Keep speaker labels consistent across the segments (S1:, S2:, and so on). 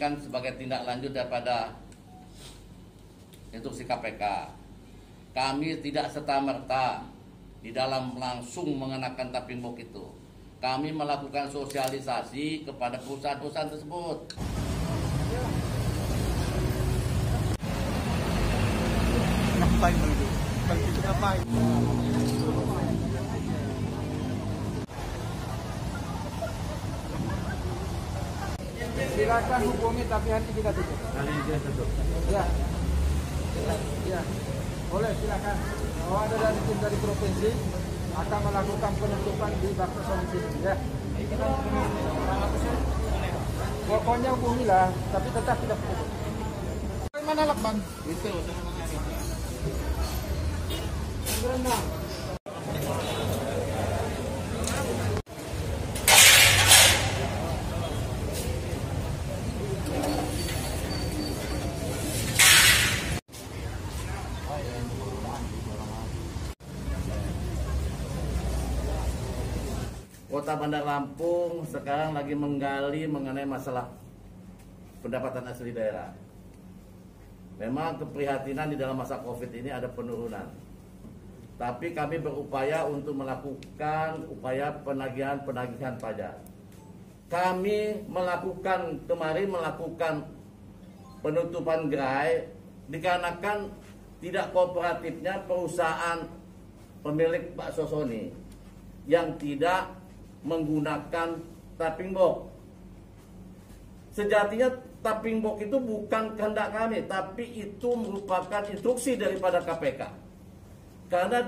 S1: kan sebagai tindak lanjut daripada instruksi KPK. Kami tidak serta-merta di dalam langsung mengenakan tapimbok itu. Kami melakukan sosialisasi kepada perusahaan-perusahaan tersebut.
S2: Ngapain begitu? Begitu ngapain?
S3: Silakan hubungi, tapi hari kita tutup.
S2: Hari ini tutup.
S3: Ya, ya, boleh silakan. Oh, ada dari tim dari provinsi akan melakukan penutupan di Bakso sini. Ya. Pokoknya hubungilah, tapi tetap tidak tutup. Mana lakban?
S1: Itu.
S3: Berenang.
S1: Kota Bandar Lampung sekarang lagi menggali mengenai masalah pendapatan asli daerah. Memang keprihatinan di dalam masa Covid ini ada penurunan. Tapi kami berupaya untuk melakukan upaya penagihan pajak. Kami kemarin melakukan penutupan gerai dikarenakan tidak kooperatifnya perusahaan pemilik bakso Sony yang tidak menggunakan tapimbok. Sejatinya tapimbok itu bukan kehendak kami, tapi itu merupakan instruksi daripada KPK. Karena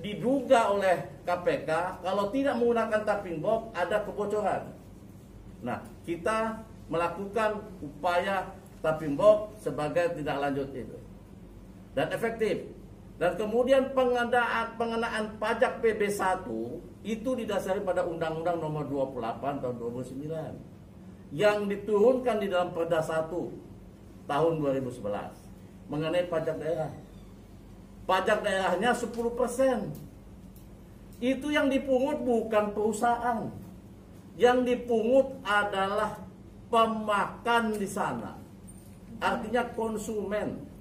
S1: diduga oleh KPK kalau tidak menggunakan tapimbok ada kebocoran. Nah, kita melakukan upaya tapimbok sebagai tindak lanjut itu dan efektif. Dan kemudian pengenaan pajak PB1 itu didasari pada Undang-Undang Nomor 28 tahun 2009 yang diturunkan di dalam Perda 1 tahun 2011 mengenai pajak daerah. Pajak daerahnya 10%. Itu yang dipungut bukan perusahaan. Yang dipungut adalah pemakan di sana. Artinya konsumen.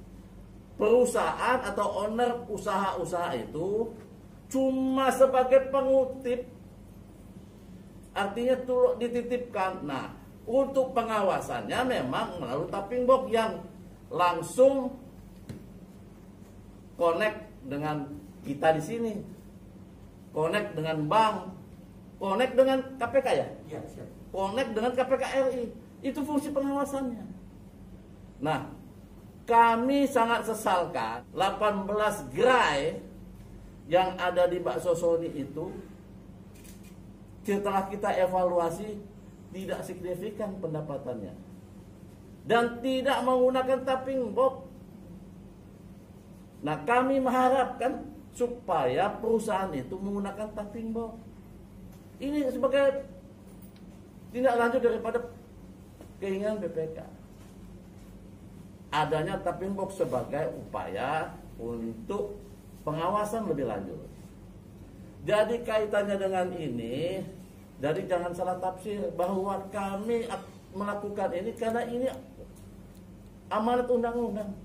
S1: Perusahaan atau owner usaha-usaha itu cuma sebagai pengutip, artinya dititipkan. Nah, untuk pengawasannya memang melalui tapimbok yang langsung connect dengan kita di sini, connect dengan bank, connect dengan KPK ya, connect dengan KPK RI. Itu fungsi pengawasannya. Nah, kami sangat sesalkan 18 gerai yang ada di Bakso Sony itu setelah kita evaluasi tidak signifikan pendapatannya dan tidak menggunakan tapimbok. Nah, kami mengharapkan supaya perusahaan itu menggunakan tapimbok. Ini sebagai tindak lanjut daripada keinginan BPK. Adanya tapimbok sebagai upaya untuk pengawasan lebih lanjut. Jadi kaitannya dengan ini, jadi jangan salah tafsir bahwa kami melakukan ini karena ini amanat undang-undang.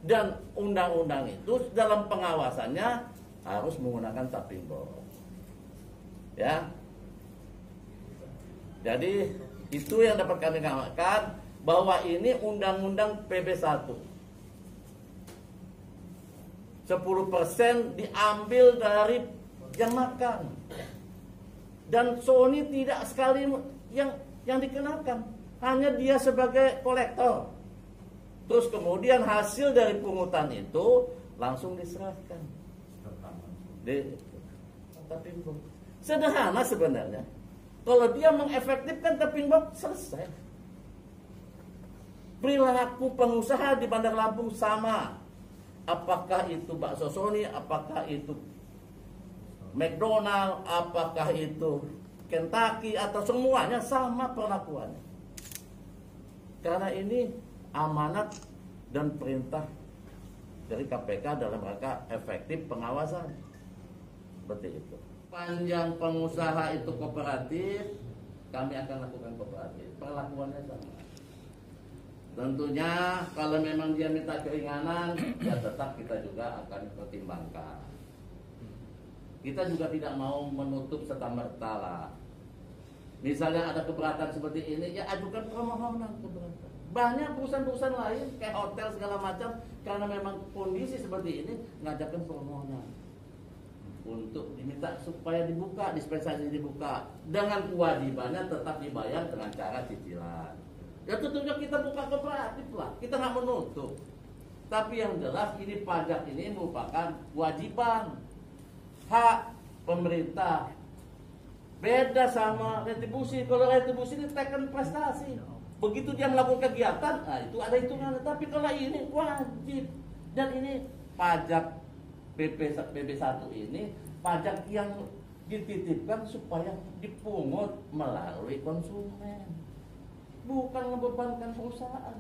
S1: Dan undang-undang itu dalam pengawasannya harus menggunakan tapimbok. Ya. Jadi itu yang dapat kami katakan bahwa ini undang-undang PB1. 10% diambil dari yang makan. Dan Sony tidak sekali yang dikenakan. Hanya dia sebagai kolektor. Terus kemudian hasil dari pungutan itu langsung diserahkan. Tapimbok. Sederhana sebenarnya. Kalau dia mengefektifkan tapimbok, selesai. Perilaku pengusaha di Bandar Lampung sama. Apakah itu Bakso Sony, apakah itu McDonald, apakah itu Kentucky, atau semuanya sama perlakuannya. Karena ini amanat dan perintah dari KPK dalam rangka efektif pengawasan. Seperti itu. Panjang pengusaha itu kooperatif, kami akan lakukan kooperatif. Perlakuannya sama. Tentunya kalau memang dia minta keringanan, ya tetap kita juga akan pertimbangkan. Kita juga tidak mau menutup serta-merta lah. Misalnya ada keberatan seperti ini, ya ajukan permohonan keberatan. Banyak perusahaan-perusahaan lain kayak hotel segala macam, karena memang kondisi seperti ini ngajakin permohonan untuk diminta supaya dibuka, dispensasi dibuka, dengan kewajibannya tetap dibayar dengan cara cicilan. Ya tentunya kita buka kooperatif lah, kita nggak menutup. Tapi yang jelas ini pajak ini merupakan kewajiban, hak pemerintah. Beda sama retribusi. Kalau retribusi ini teken prestasi. Begitu dia melakukan kegiatan, nah itu ada hitungannya. Tapi kalau ini wajib. Dan ini pajak PP1 ini pajak yang dititipkan supaya dipungut melalui konsumen, bukan membebankan perusahaan.